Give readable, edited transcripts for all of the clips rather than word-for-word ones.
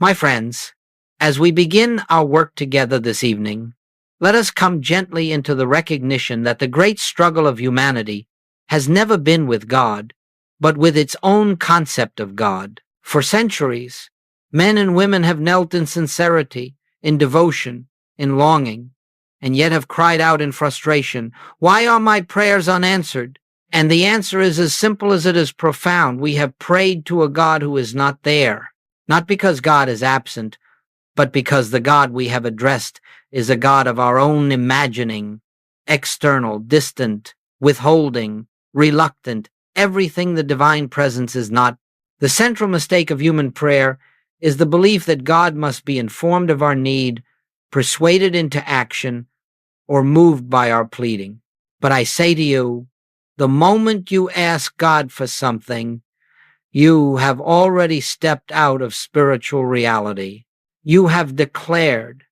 My friends, as we begin our work together this evening, let us come gently into the recognition that the great struggle of humanity has never been with God, but with its own concept of God. For centuries, men and women have knelt in sincerity, in devotion, in longing, and yet have cried out in frustration, "Why are my prayers unanswered?" And the answer is as simple as it is profound. We have prayed to a God who is not there, not because God is absent, but because the God we have addressed is a God of our own imagining, external, distant, withholding, reluctant, everything the divine presence is not. The central mistake of human prayer is the belief that God must be informed of our need, persuaded into action, or moved by our pleading. But I say to you, the moment you ask God for something, you have already stepped out of spiritual reality. You have declared,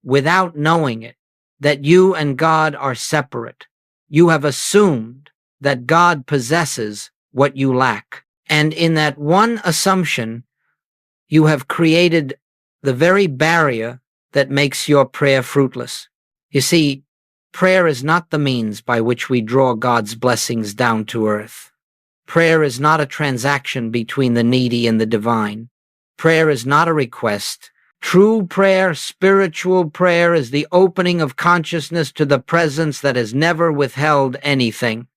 without knowing it, that you and God are separate. You have assumed that God possesses what you lack. And in that one assumption, you have created the very barrier that makes your prayer fruitless. You see, prayer is not the means by which we draw God's blessings down to earth. Prayer is not a transaction between the needy and the divine. Prayer is not a request. True prayer, spiritual prayer, is the opening of consciousness to the presence that has never withheld anything,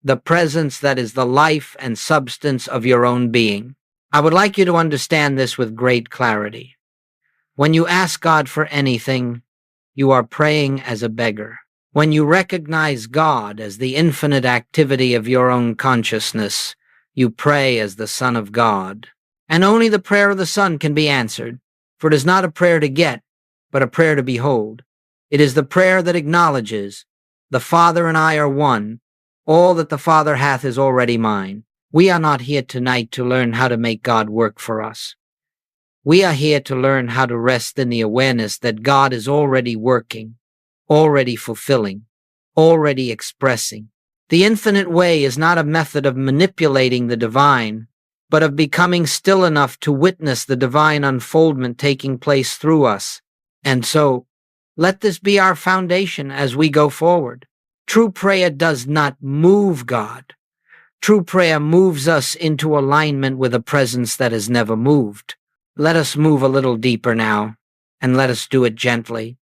the presence that is the life and substance of your own being. I would like you to understand this with great clarity. When you ask God for anything, you are praying as a beggar. When you recognize God as the infinite activity of your own consciousness, you pray as the Son of God. And only the prayer of the Son can be answered, for it is not a prayer to get, but a prayer to behold. It is the prayer that acknowledges, the Father and I are one, all that the Father hath is already mine. We are not here tonight to learn how to make God work for us. We are here to learn how to rest in the awareness that God is already working, already fulfilling, already expressing. The infinite way is not a method of manipulating the divine, but of becoming still enough to witness the divine unfoldment taking place through us. And so, let this be our foundation as we go forward. True prayer does not move God. True prayer moves us into alignment with a presence that has never moved. Let us move a little deeper now, and let us do it gently,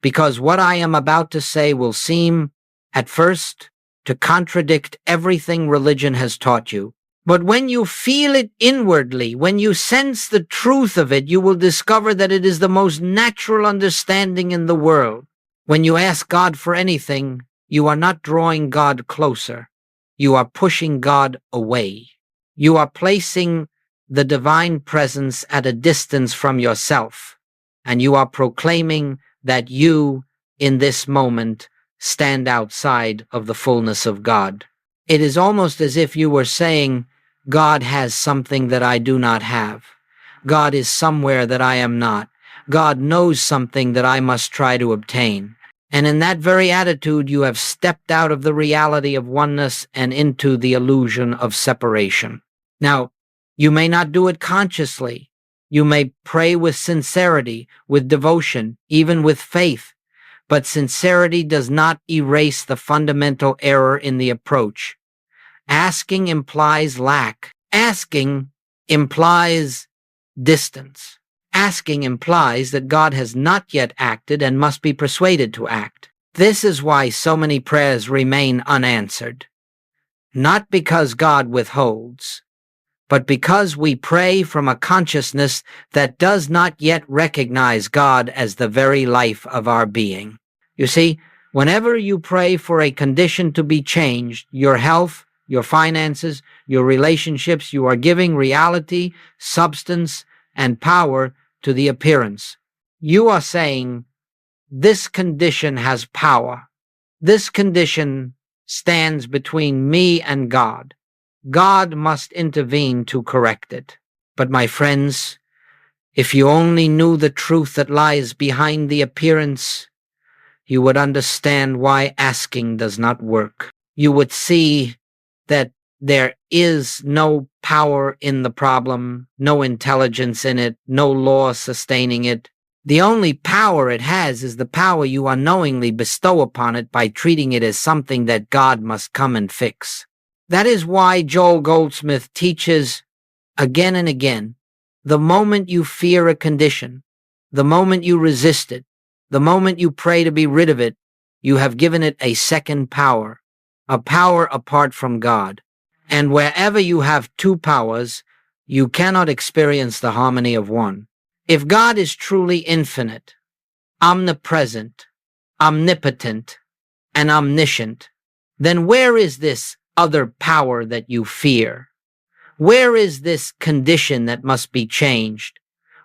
because what I am about to say will seem, at first, to contradict everything religion has taught you. But when you feel it inwardly, when you sense the truth of it, you will discover that it is the most natural understanding in the world. When you ask God for anything, you are not drawing God closer. You are pushing God away. You are placing the divine presence at a distance from yourself, and you are proclaiming that you, in this moment, stand outside of the fullness of God. It is almost as if you were saying, God has something that I do not have. God is somewhere that I am not. God knows something that I must try to obtain. And in that very attitude, you have stepped out of the reality of oneness and into the illusion of separation. Now, you may not do it consciously. You may pray with sincerity, with devotion, even with faith. But sincerity does not erase the fundamental error in the approach. Asking implies lack. Asking implies distance. Asking implies that God has not yet acted and must be persuaded to act. This is why so many prayers remain unanswered. Not because God withholds, but because we pray from a consciousness that does not yet recognize God as the very life of our being. You see, whenever you pray for a condition to be changed, your health, your finances, your relationships, you are giving reality, substance, and power to the appearance. You are saying, this condition has power. This condition stands between me and God. God must intervene to correct it. But my friends, if you only knew the truth that lies behind the appearance, you would understand why asking does not work. You would see that There is no power in the problem, no intelligence in it, no law sustaining it. The only power it has is the power you unknowingly bestow upon it by treating it as something that God must come and fix. That is why Joel Goldsmith teaches again and again, the moment you fear a condition, the moment you resist it, the moment you pray to be rid of it, you have given it a second power, a power apart from God. And wherever you have two powers, you cannot experience the harmony of one. If God is truly infinite, omnipresent, omnipotent, and omniscient, then where is this other power that you fear? Where is this condition that must be changed?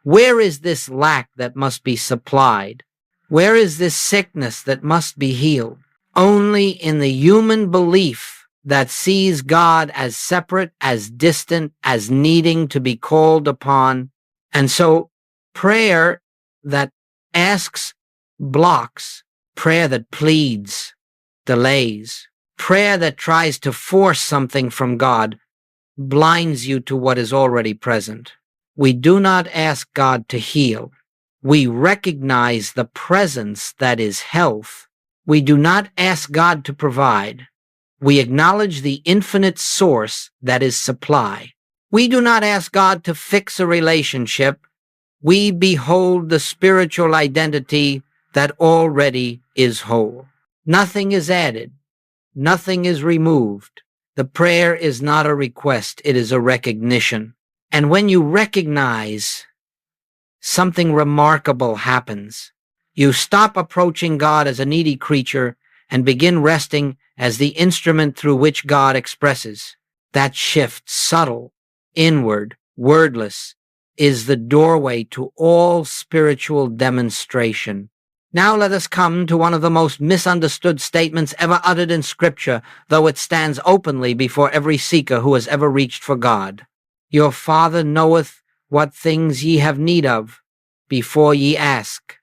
Where is this lack that must be supplied? Where is this sickness that must be healed? Only in the human belief that sees God as separate, as distant, as needing to be called upon. And so prayer that asks blocks, prayer that pleads, delays, prayer that tries to force something from God blinds you to what is already present. We do not ask God to heal. We recognize the presence that is health. We do not ask God to provide. We acknowledge the infinite source that is supply. We do not ask God to fix a relationship. We behold the spiritual identity that already is whole. Nothing is added. Nothing is removed. The prayer is not a request, it is a recognition. And when you recognize, something remarkable happens. You stop approaching God as a needy creature and begin resting as the instrument through which God expresses. That shift, subtle, inward, wordless, is the doorway to all spiritual demonstration. Now let us come to one of the most misunderstood statements ever uttered in Scripture, though it stands openly before every seeker who has ever reached for God. Your Father knoweth what things ye have need of before ye ask.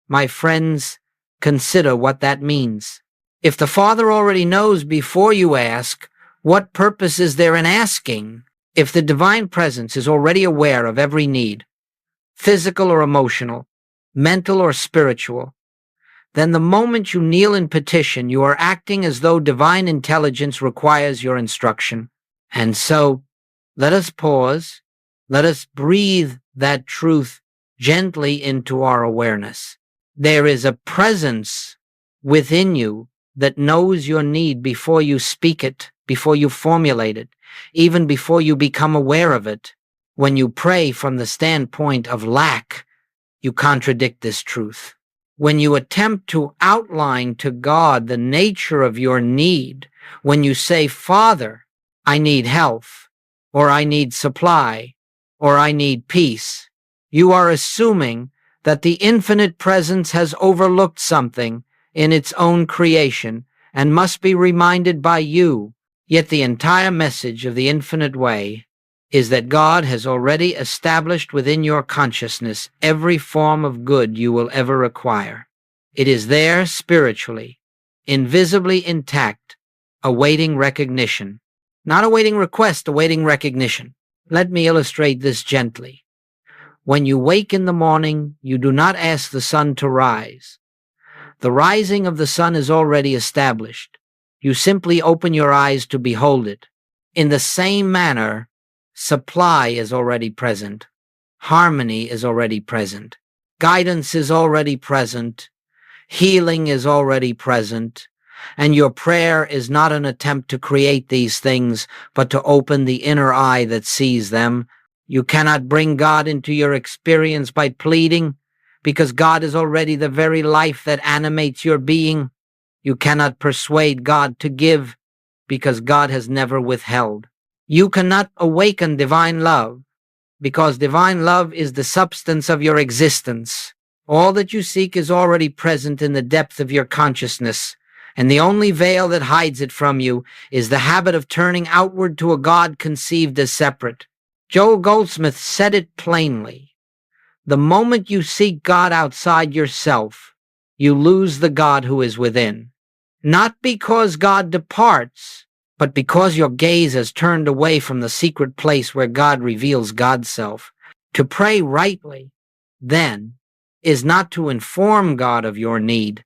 My friends, consider what that means. If the Father already knows before you ask, what purpose is there in asking? If the divine presence is already aware of every need, physical or emotional, mental or spiritual, then the moment you kneel in petition, you are acting as though divine intelligence requires your instruction. And so, let us pause, let us breathe that truth gently into our awareness. There is a presence within you that knows your need before you speak it, before you formulate it, even before you become aware of it. When you pray from the standpoint of lack, you contradict this truth. When you attempt to outline to God the nature of your need, when you say, Father, I need health, or I need supply, or I need peace, you are assuming that the infinite presence has overlooked something in its own creation and must be reminded by you. Yet the entire message of the infinite way is that God has already established within your consciousness every form of good you will ever require. It is there spiritually, invisibly intact, awaiting recognition. Not awaiting request, awaiting recognition. Let me illustrate this gently. When you wake in the morning, you do not ask the sun to rise. The rising of the sun is already established. You simply open your eyes to behold it. In the same manner, supply is already present. Harmony is already present. Guidance is already present. Healing is already present. And your prayer is not an attempt to create these things, but to open the inner eye that sees them. You cannot bring God into your experience by pleading, because God is already the very life that animates your being. You cannot persuade God to give, because God has never withheld. You cannot awaken divine love, because divine love is the substance of your existence. All that you seek is already present in the depth of your consciousness, and the only veil that hides it from you is the habit of turning outward to a God conceived as separate. Joel Goldsmith said it plainly. The moment you seek God outside yourself, you lose the God who is within. Not because God departs, but because your gaze has turned away from the secret place where God reveals God's self. To pray rightly, then, is not to inform God of your need,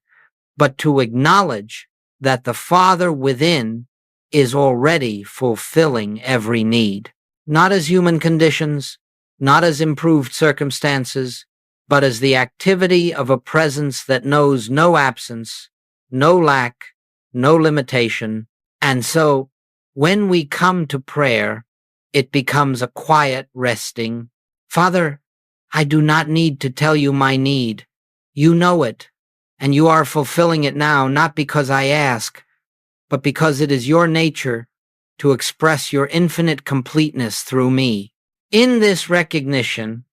but to acknowledge that the Father within is already fulfilling every need, not as human conditions, not as improved circumstances, but as the activity of a presence that knows no absence, no lack, no limitation. And so, when we come to prayer, it becomes a quiet resting. Father, I do not need to tell you my need. You know it, and you are fulfilling it now, not because I ask, but because it is your nature to express your infinite completeness through me. In this recognition,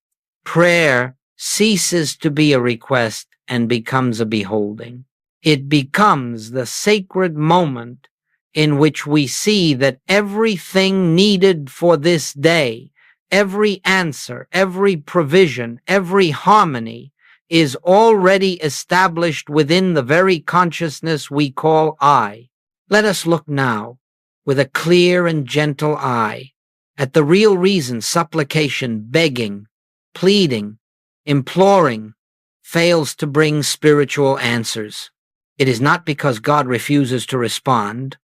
prayer ceases to be a request and becomes a beholding. It becomes the sacred moment in which we see that everything needed for this day, every answer, every provision, every harmony is already established within the very consciousness we call I. Let us look now, with a clear and gentle eye, at the real reason supplication, begging, pleading, imploring fails to bring spiritual answers. It is not because God refuses to respond,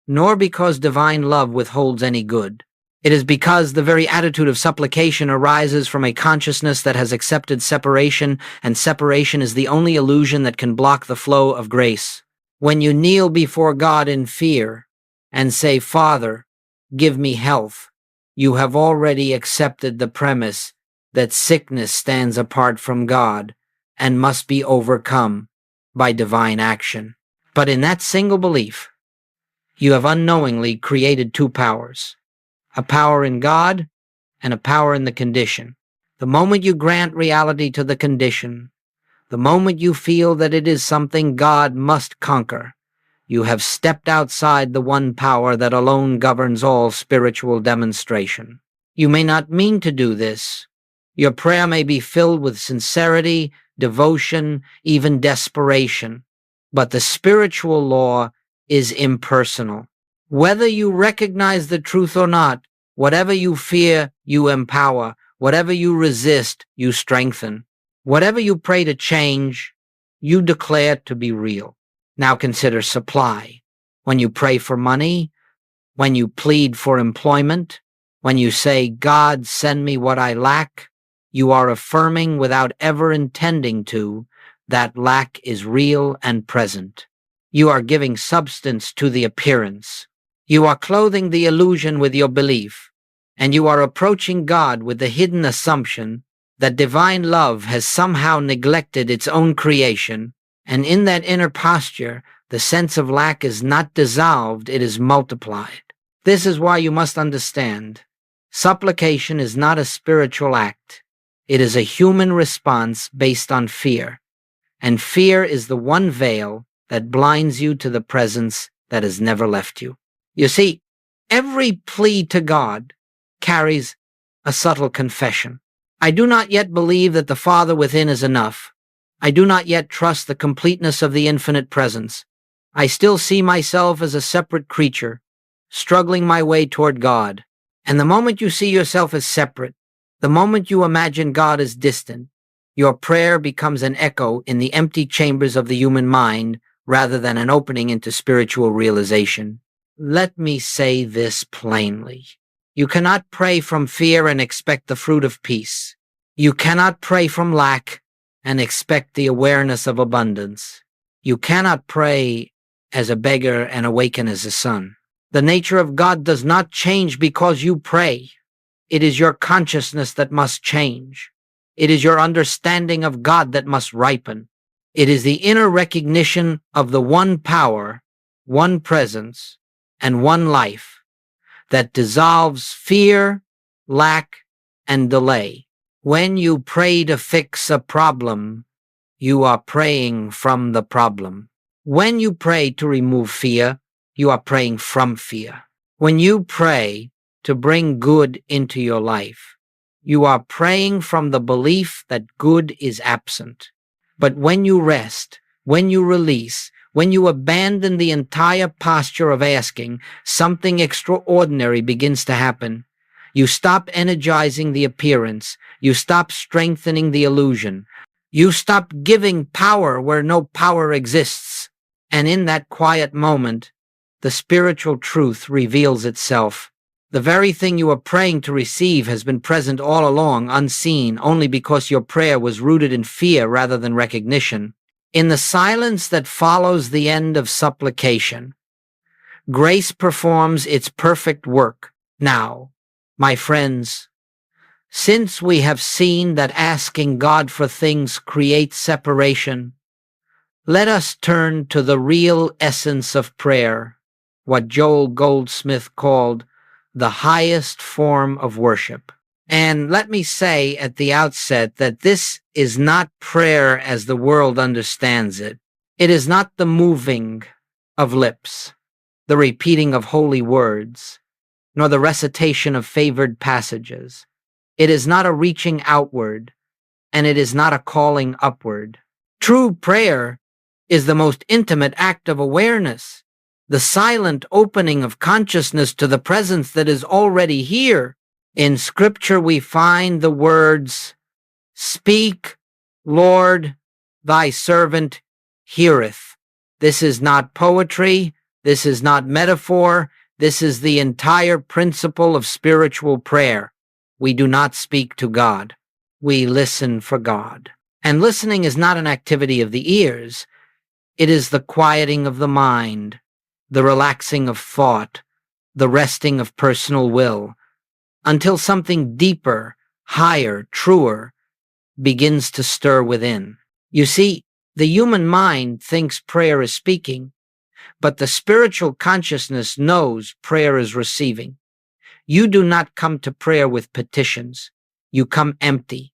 nor because divine love withholds any good. It is because the very attitude of supplication arises from a consciousness that has accepted separation, and separation is the only illusion that can block the flow of grace. When you kneel before God in fear and say, Father, give me health, you have already accepted the premise that sickness stands apart from God and must be overcome by divine action. But in that single belief, you have unknowingly created two powers, a power in God and a power in the condition. The moment you grant reality to the condition, the moment you feel that it is something God must conquer, you have stepped outside the one power that alone governs all spiritual demonstration. You may not mean to do this. Your prayer may be filled with sincerity, devotion, even desperation. But the spiritual law is impersonal. Whether you recognize the truth or not, whatever you fear, you empower. Whatever you resist, you strengthen. Whatever you pray to change, you declare to be real. Now consider supply. When you pray for money, when you plead for employment, when you say, God, send me what I lack, you are affirming without ever intending to that lack is real and present. You are giving substance to the appearance. You are clothing the illusion with your belief, and you are approaching God with the hidden assumption that divine love has somehow neglected its own creation, and in that inner posture, the sense of lack is not dissolved, it is multiplied. This is why you must understand, supplication is not a spiritual act. It is a human response based on fear, and fear is the one veil that blinds you to the presence that has never left you. You see, every plea to God carries a subtle confession. I do not yet believe that the Father within is enough. I do not yet trust the completeness of the infinite presence. I still see myself as a separate creature, struggling my way toward God. And the moment you see yourself as separate, the moment you imagine God as distant, your prayer becomes an echo in the empty chambers of the human mind rather than an opening into spiritual realization. Let me say this plainly. You cannot pray from fear and expect the fruit of peace. You cannot pray from lack and expect the awareness of abundance. You cannot pray as a beggar and awaken as a son. The nature of God does not change because you pray. It is your consciousness that must change. It is your understanding of God that must ripen. It is the inner recognition of the one power, one presence, and one life that dissolves fear, lack, and delay. When you pray to fix a problem, you are praying from the problem. When you pray to remove fear, you are praying from fear. When you pray to bring good into your life, you are praying from the belief that good is absent. But when you rest, when you release, When you abandon the entire posture of asking, something extraordinary begins to happen. You stop energizing the appearance. You stop strengthening the illusion. You stop giving power where no power exists. And in that quiet moment, the spiritual truth reveals itself. The very thing you are praying to receive has been present all along, unseen, only because your prayer was rooted in fear rather than recognition. In the silence that follows the end of supplication, grace performs its perfect work. Now, my friends, since we have seen that asking God for things creates separation, let us turn to the real essence of prayer, what Joel Goldsmith called the highest form of worship. And let me say at the outset that this is not prayer as the world understands it. It is not the moving of lips, the repeating of holy words, nor the recitation of favored passages. It is not a reaching outward, and it is not a calling upward. True prayer is the most intimate act of awareness, the silent opening of consciousness to the presence that is already here. In Scripture we find the words, "Speak, Lord, thy servant heareth." This is not poetry, this is not metaphor, this is the entire principle of spiritual prayer. We do not speak to God, we listen for God. And listening is not an activity of the ears, it is the quieting of the mind, the relaxing of thought, the resting of personal will, until something deeper, higher, truer begins to stir within. You see, the human mind thinks prayer is speaking, but the spiritual consciousness knows prayer is receiving. You do not come to prayer with petitions. You come empty.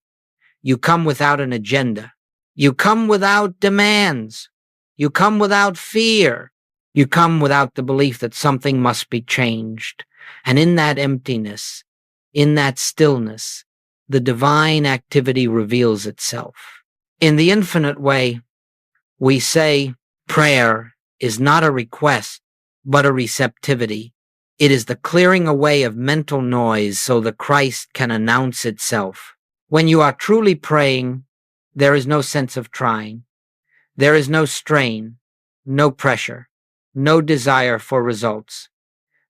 You come without an agenda. You come without demands. You come without fear. You come without the belief that something must be changed. And in that emptiness, in that stillness, the divine activity reveals itself. In the infinite way, we say prayer is not a request, but a receptivity. It is the clearing away of mental noise so the Christ can announce itself. When you are truly praying, there is no sense of trying. There is no strain, no pressure, no desire for results.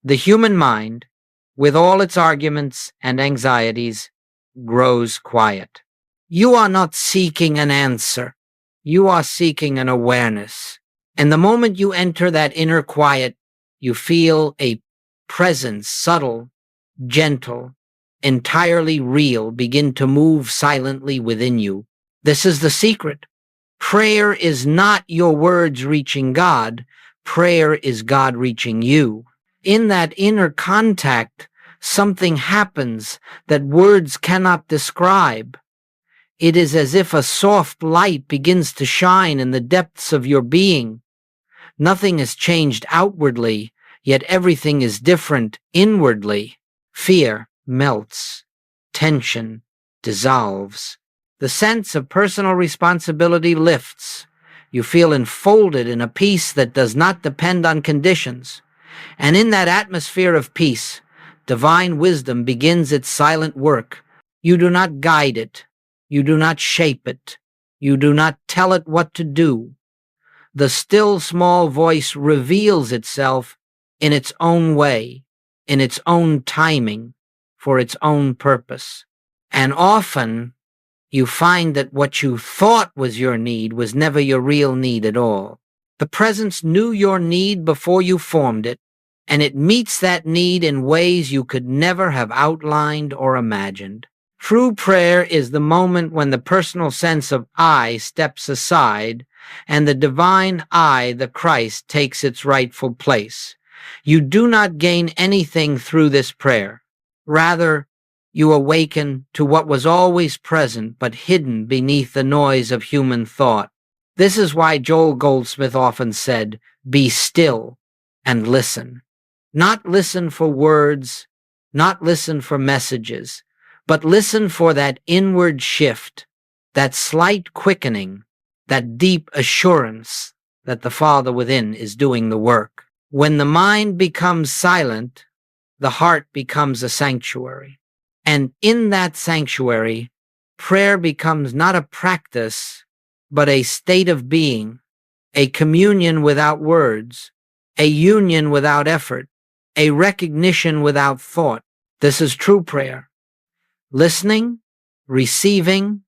The human mind, with all its arguments and anxieties, grows quiet. You are not seeking an answer. You are seeking an awareness. And the moment you enter that inner quiet, you feel a presence, subtle, gentle, entirely real, begin to move silently within you. This is the secret. Prayer is not your words reaching God. Prayer is God reaching you. In that inner contact, something happens that words cannot describe. It is as if a soft light begins to shine in the depths of your being. Nothing has changed outwardly, yet everything is different inwardly. Fear melts. Tension dissolves. The sense of personal responsibility lifts. You feel enfolded in a peace that does not depend on conditions. And in that atmosphere of peace, divine wisdom begins its silent work. You do not guide it. You do not shape it. You do not tell it what to do. The still small voice reveals itself in its own way, in its own timing, for its own purpose. And often, you find that what you thought was your need was never your real need at all. The presence knew your need before you formed it, and it meets that need in ways you could never have outlined or imagined. True prayer is the moment when the personal sense of I steps aside and the divine I, the Christ, takes its rightful place. You do not gain anything through this prayer. Rather, you awaken to what was always present but hidden beneath the noise of human thought. This is why Joel Goldsmith often said, "Be still and listen." Not listen for words, not listen for messages, but listen for that inward shift, that slight quickening, that deep assurance that the Father within is doing the work. When the mind becomes silent, the heart becomes a sanctuary. And in that sanctuary, prayer becomes not a practice, but a state of being, a communion without words, a union without effort, a recognition without thought. This is true prayer. Listening, receiving,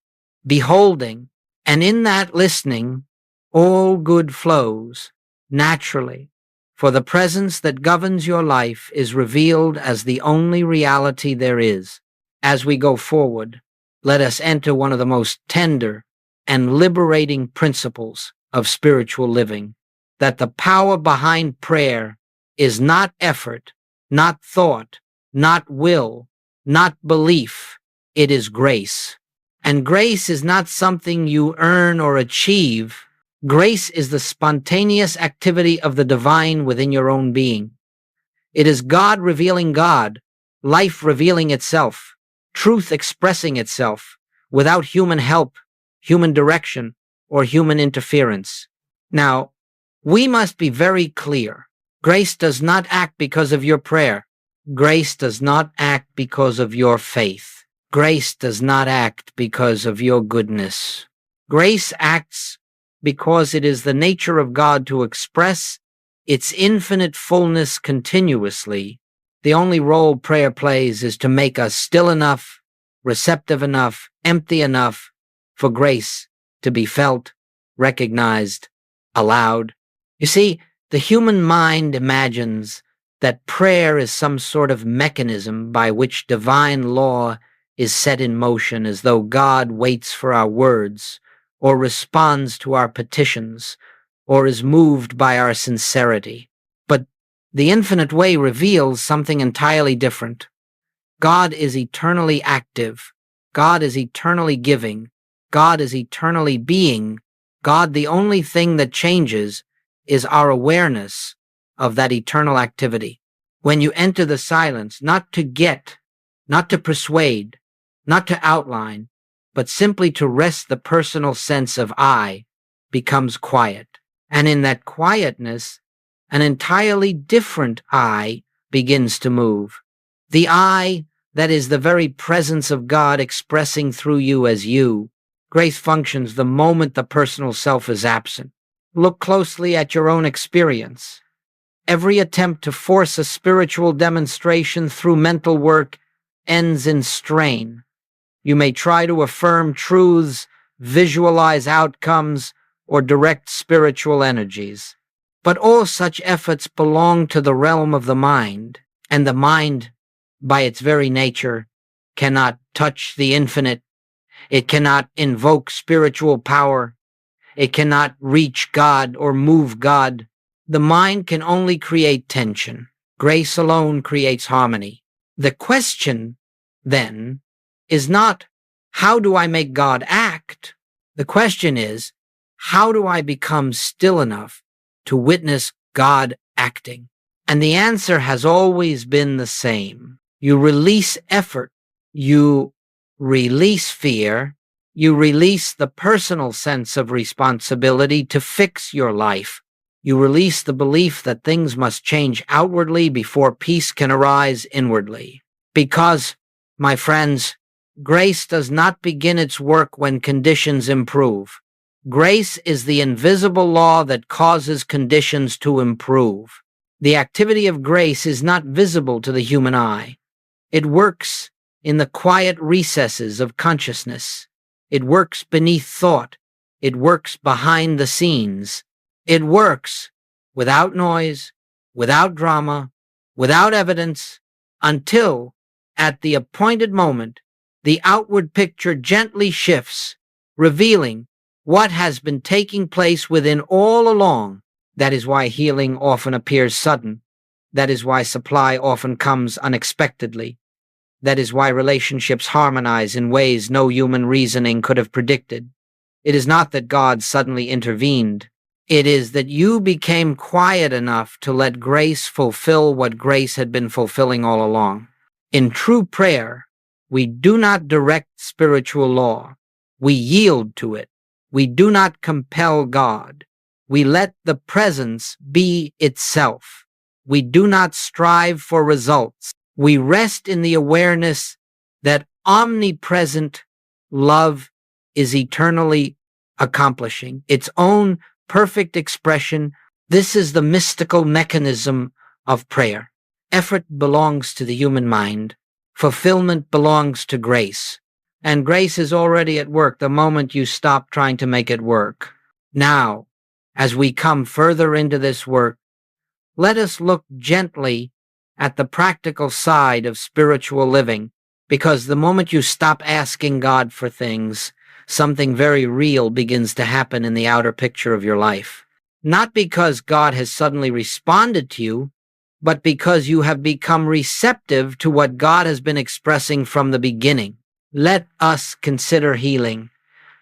beholding, and in that listening, all good flows naturally, for the presence that governs your life is revealed as the only reality there is. As we go forward, let us enter one of the most tender and liberating principles of spiritual living, that the power behind prayer is not effort, not thought, not will, not belief. It is grace. And grace is not something you earn or achieve. Grace is the spontaneous activity of the divine within your own being. It is God revealing God, life revealing itself, truth expressing itself, without human help, human direction, or human interference. Now, we must be very clear. Grace does not act because of your prayer. Grace does not act because of your faith. Grace does not act because of your goodness. Grace acts because it is the nature of God to express its infinite fullness continuously. The only role prayer plays is to make us still enough, receptive enough, empty enough for grace to be felt, recognized, allowed. You see, the human mind imagines that prayer is some sort of mechanism by which divine law is set in motion, as though God waits for our words, or responds to our petitions, or is moved by our sincerity. But the infinite way reveals something entirely different. God is eternally active. God is eternally giving. God is eternally being. God, the only thing that changes is our awareness of that eternal activity. When you enter the silence, not to get, not to persuade, not to outline, but simply to rest, the personal sense of I becomes quiet. And in that quietness, an entirely different I begins to move. The I that is the very presence of God expressing through you as you. Grace functions the moment the personal self is absent. Look closely at your own experience. Every attempt to force a spiritual demonstration through mental work ends in strain. You may try to affirm truths, visualize outcomes, or direct spiritual energies. But all such efforts belong to the realm of the mind, and the mind, by its very nature, cannot touch the infinite. It cannot invoke spiritual power. It cannot reach God or move God. The mind can only create tension. Grace alone creates harmony. The question, then, is not, how do I make God act? The question is, how do I become still enough to witness God acting? And the answer has always been the same. You release effort. You release fear. You release the personal sense of responsibility to fix your life. You release the belief that things must change outwardly before peace can arise inwardly. Because, my friends, grace does not begin its work when conditions improve. Grace is the invisible law that causes conditions to improve. The activity of grace is not visible to the human eye. It works in the quiet recesses of consciousness. It works beneath thought. It works behind the scenes. It works without noise, without drama, without evidence, until, at the appointed moment, the outward picture gently shifts, revealing what has been taking place within all along. That is why healing often appears sudden. That is why supply often comes unexpectedly. That is why relationships harmonize in ways no human reasoning could have predicted. It is not that God suddenly intervened. It is that you became quiet enough to let grace fulfill what grace had been fulfilling all along. In true prayer, we do not direct spiritual law. We yield to it. We do not compel God. We let the presence be itself. We do not strive for results. We rest in the awareness that omnipresent love is eternally accomplishing its own perfect expression. This is the mystical mechanism of prayer. Effort belongs to the human mind. Fulfillment belongs to grace. And grace is already at work the moment you stop trying to make it work. Now, as we come further into this work, let us look gently at the practical side of spiritual living, because the moment you stop asking God for things, something very real begins to happen in the outer picture of your life. Not because God has suddenly responded to you, but because you have become receptive to what God has been expressing from the beginning. Let us consider healing.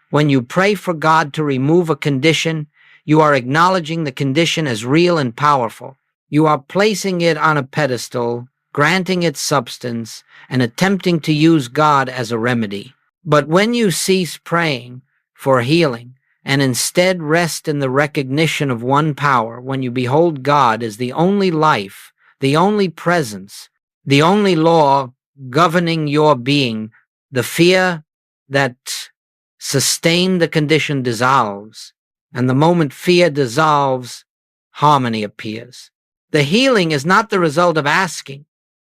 When you pray for God to remove a condition, you are acknowledging the condition as real and powerful. You are placing it on a pedestal, granting it substance, and attempting to use God as a remedy. But when you cease praying for healing and instead rest in the recognition of one power, when you behold God as the only life, the only presence, the only law governing your being, the fear that sustained the condition dissolves, and the moment fear dissolves, harmony appears. The healing is not the result of asking.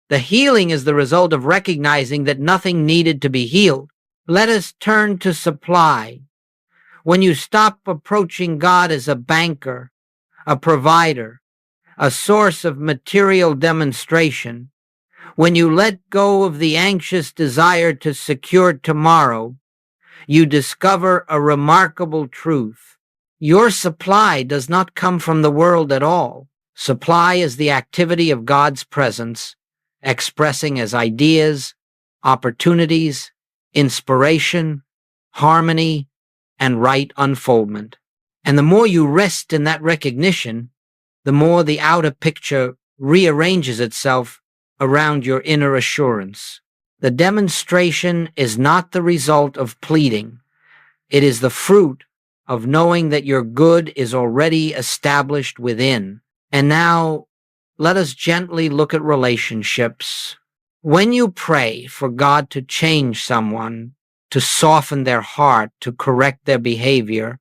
The healing is the result of recognizing that nothing needed to be healed. Let us turn to supply. When you stop approaching God as a banker, a provider, a source of material demonstration, when you let go of the anxious desire to secure tomorrow, you discover a remarkable truth. Your supply does not come from the world at all. Supply is the activity of God's presence, expressing as ideas, opportunities, inspiration, harmony, and right unfoldment. And the more you rest in that recognition, the more the outer picture rearranges itself around your inner assurance. The demonstration is not the result of pleading. It is the fruit of knowing that your good is already established within. And now, let us gently look at relationships. When you pray for God to change someone, to soften their heart, to correct their behavior,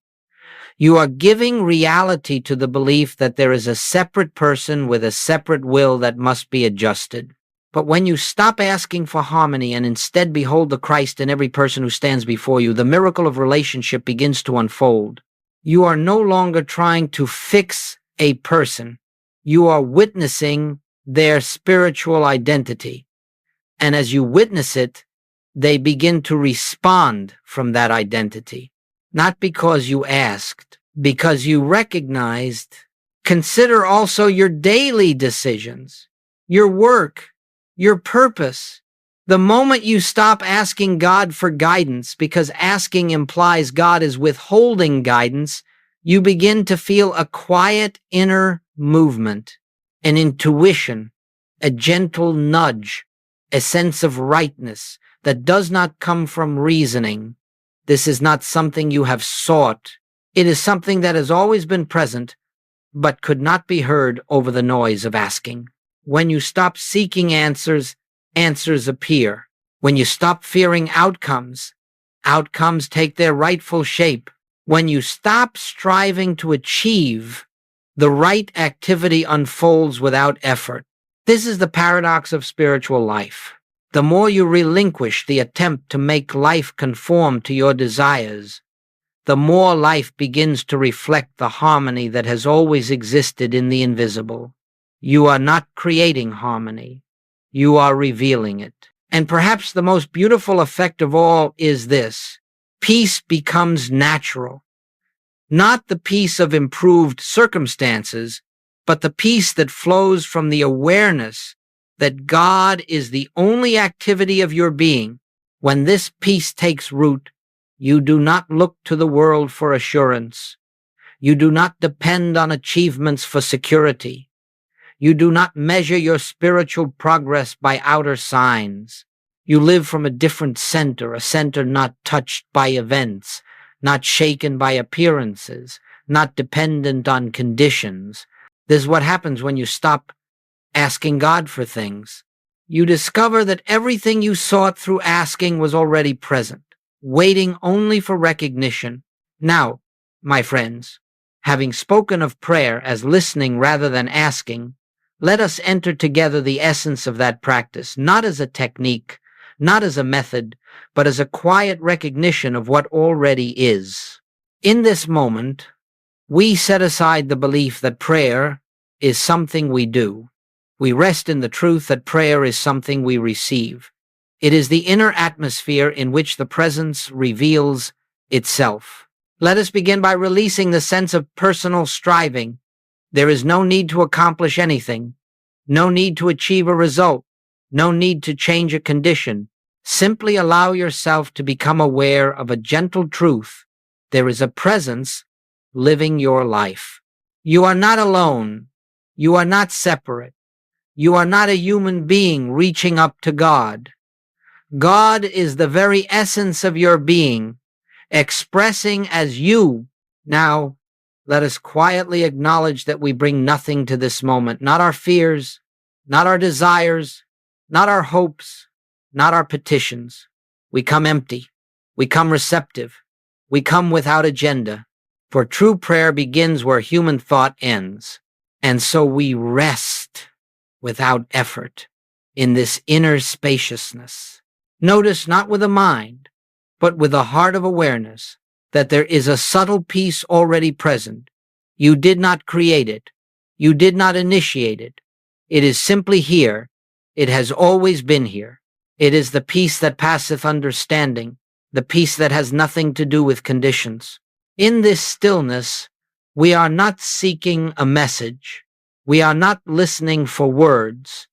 you are giving reality to the belief that there is a separate person with a separate will that must be adjusted. But when you stop asking for harmony and instead behold the Christ in every person who stands before you, the miracle of relationship begins to unfold. You are no longer trying to fix a person. You are witnessing their spiritual identity. And as you witness it, they begin to respond from that identity. Not because you asked, because you recognized. Consider also your daily decisions, your work, your purpose. The moment you stop asking God for guidance, because asking implies God is withholding guidance, you begin to feel a quiet inner movement, an intuition, a gentle nudge, a sense of rightness that does not come from reasoning. This is not something you have sought. It is something that has always been present, but could not be heard over the noise of asking. When you stop seeking answers, answers appear. When you stop fearing outcomes, outcomes take their rightful shape. When you stop striving to achieve, the right activity unfolds without effort. This is the paradox of spiritual life. The more you relinquish the attempt to make life conform to your desires, the more life begins to reflect the harmony that has always existed in the invisible. You are not creating harmony. You are revealing it. And perhaps the most beautiful effect of all is this: peace becomes natural. Not the peace of improved circumstances, but the peace that flows from the awareness that God is the only activity of your being. When this peace takes root, you do not look to the world for assurance. You do not depend on achievements for security. You do not measure your spiritual progress by outer signs. You live from a different center, a center not touched by events, not shaken by appearances, not dependent on conditions. This is what happens when you stop asking God for things. You discover that everything you sought through asking was already present, waiting only for recognition. Now, my friends, having spoken of prayer as listening rather than asking, let us enter together the essence of that practice, not as a technique, not as a method, but as a quiet recognition of what already is. In this moment, we set aside the belief that prayer is something we do. We rest in the truth that prayer is something we receive. It is the inner atmosphere in which the presence reveals itself. Let us begin by releasing the sense of personal striving. There is no need to accomplish anything, no need to achieve a result, no need to change a condition. Simply allow yourself to become aware of a gentle truth. There is a presence living your life. You are not alone. You are not separate. You are not a human being reaching up to God. God is the very essence of your being, expressing as you. Now, let us quietly acknowledge that we bring nothing to this moment, not our fears, not our desires, not our hopes, not our petitions. We come empty. We come receptive. We come without agenda. For true prayer begins where human thought ends. And so we rest without effort in this inner spaciousness. Notice not with a mind, but with a heart of awareness that there is a subtle peace already present. You did not create it. You did not initiate it. It is simply here. It has always been here. It is the peace that passeth understanding, the peace that has nothing to do with conditions. In this stillness, we are not seeking a message. We are not listening for words.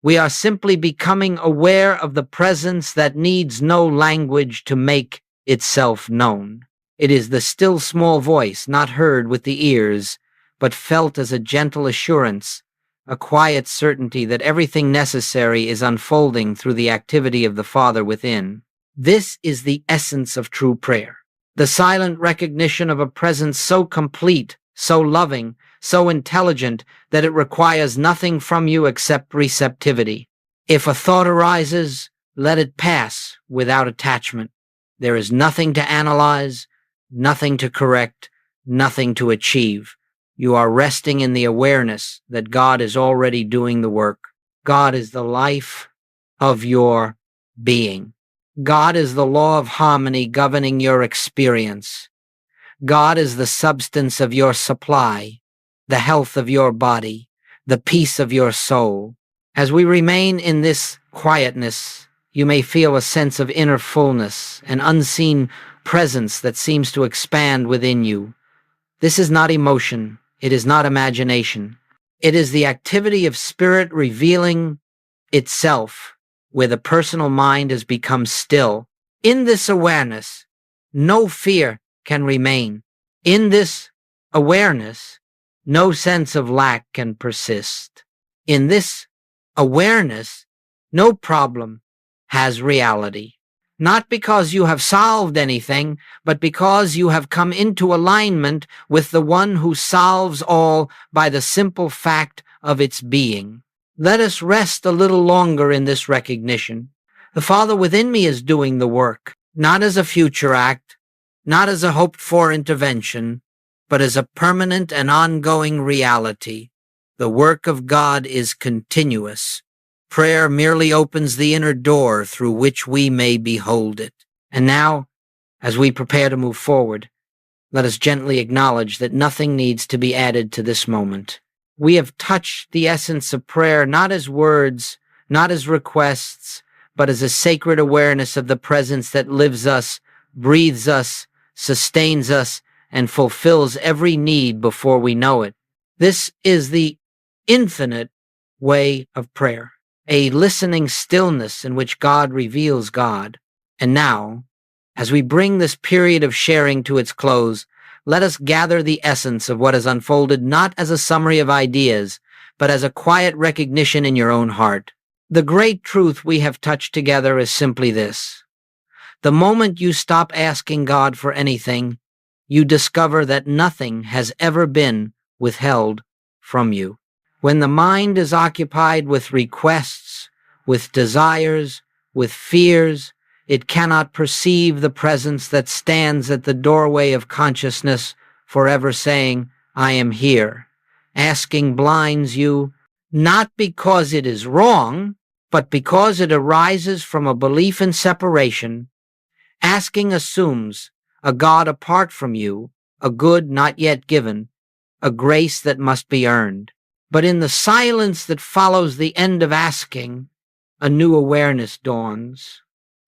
We are simply becoming aware of the presence that needs no language to make itself known. It is the still small voice, not heard with the ears, but felt as a gentle assurance, a quiet certainty that everything necessary is unfolding through the activity of the Father within. This is the essence of true prayer. The silent recognition of a presence so complete, so loving, so intelligent that it requires nothing from you except receptivity. If a thought arises, let it pass without attachment. There is nothing to analyze, nothing to correct, nothing to achieve. You are resting in the awareness that God is already doing the work. God is the life of your being. God is the law of harmony governing your experience. God is the substance of your supply, the health of your body, the peace of your soul. As we remain in this quietness, you may feel a sense of inner fullness, an unseen presence that seems to expand within you. This is not emotion. It is not imagination. It is the activity of spirit revealing itself where the personal mind has become still. In this awareness, no fear can remain. In this awareness, no sense of lack can persist. In this awareness, no problem has reality. Not because you have solved anything, but because you have come into alignment with the one who solves all by the simple fact of its being. Let us rest a little longer in this recognition. The Father within me is doing the work, not as a future act, not as a hoped-for intervention, but as a permanent and ongoing reality. The work of God is continuous. Prayer merely opens the inner door through which we may behold it. And now, as we prepare to move forward, let us gently acknowledge that nothing needs to be added to this moment. We have touched the essence of prayer not as words, not as requests, but as a sacred awareness of the presence that lives us, breathes us, sustains us, and fulfills every need before we know it. This is the infinite way of prayer, a listening stillness in which God reveals God. And now, as we bring this period of sharing to its close, let us gather the essence of what has unfolded not as a summary of ideas, but as a quiet recognition in your own heart. The great truth we have touched together is simply this. The moment you stop asking God for anything, you discover that nothing has ever been withheld from you. When the mind is occupied with requests, with desires, with fears, it cannot perceive the presence that stands at the doorway of consciousness, forever saying, I am here. Asking blinds you, not because it is wrong, but because it arises from a belief in separation. Asking assumes a God apart from you, a good not yet given, a grace that must be earned. But in the silence that follows the end of asking, a new awareness dawns.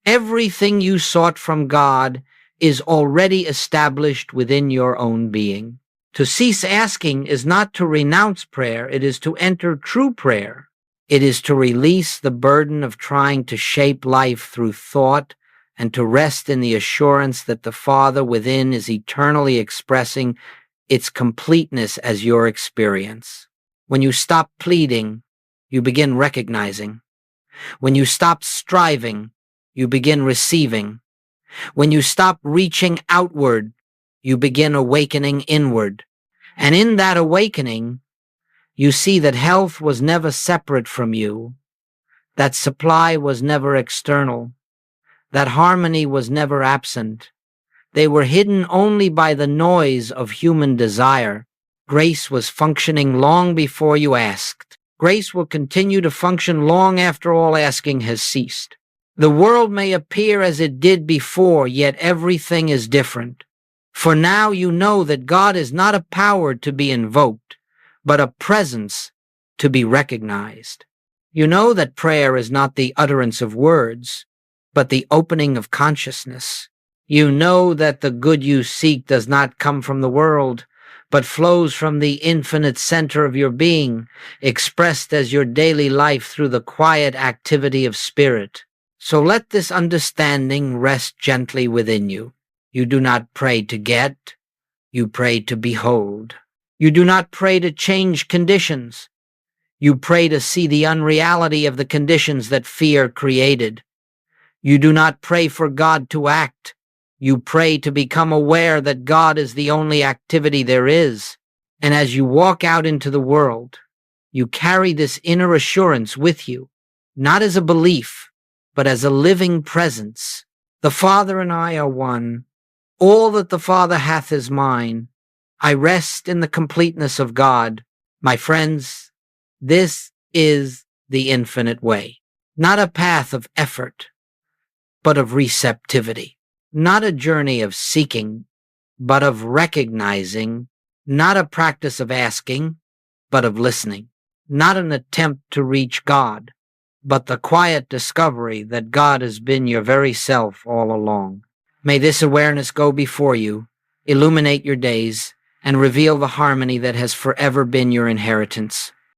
Everything you sought from God is already established within your own being. To cease asking is not to renounce prayer, it is to enter true prayer. It is to release the burden of trying to shape life through thought and to rest in the assurance that the Father within is eternally expressing its completeness as your experience. When you stop pleading, you begin recognizing. When you stop striving, you begin receiving. When you stop reaching outward, you begin awakening inward. And in that awakening, you see that health was never separate from you, that supply was never external, that harmony was never absent. They were hidden only by the noise of human desire. Grace was functioning long before you asked. Grace will continue to function long after all asking has ceased. The world may appear as it did before, yet everything is different. For now you know that God is not a power to be invoked, but a presence to be recognized. You know that prayer is not the utterance of words, but the opening of consciousness. You know that the good you seek does not come from the world, but flows from the infinite center of your being, expressed as your daily life through the quiet activity of spirit. So let this understanding rest gently within you. You do not pray to get, you pray to behold. You do not pray to change conditions. You pray to see the unreality of the conditions that fear created. You do not pray for God to act. You pray to become aware that God is the only activity there is. And as you walk out into the world, you carry this inner assurance with you, not as a belief, but as a living presence. The Father and I are one. All that the Father hath is mine. I rest in the completeness of God. My friends, this is the infinite way, not a path of effort, but of receptivity. Not a journey of seeking, but of recognizing. Not a practice of asking, but of listening. Not an attempt to reach God, but the quiet discovery that God has been your very self all along. May this awareness go before you, illuminate your days, and reveal the harmony that has forever been your inheritance.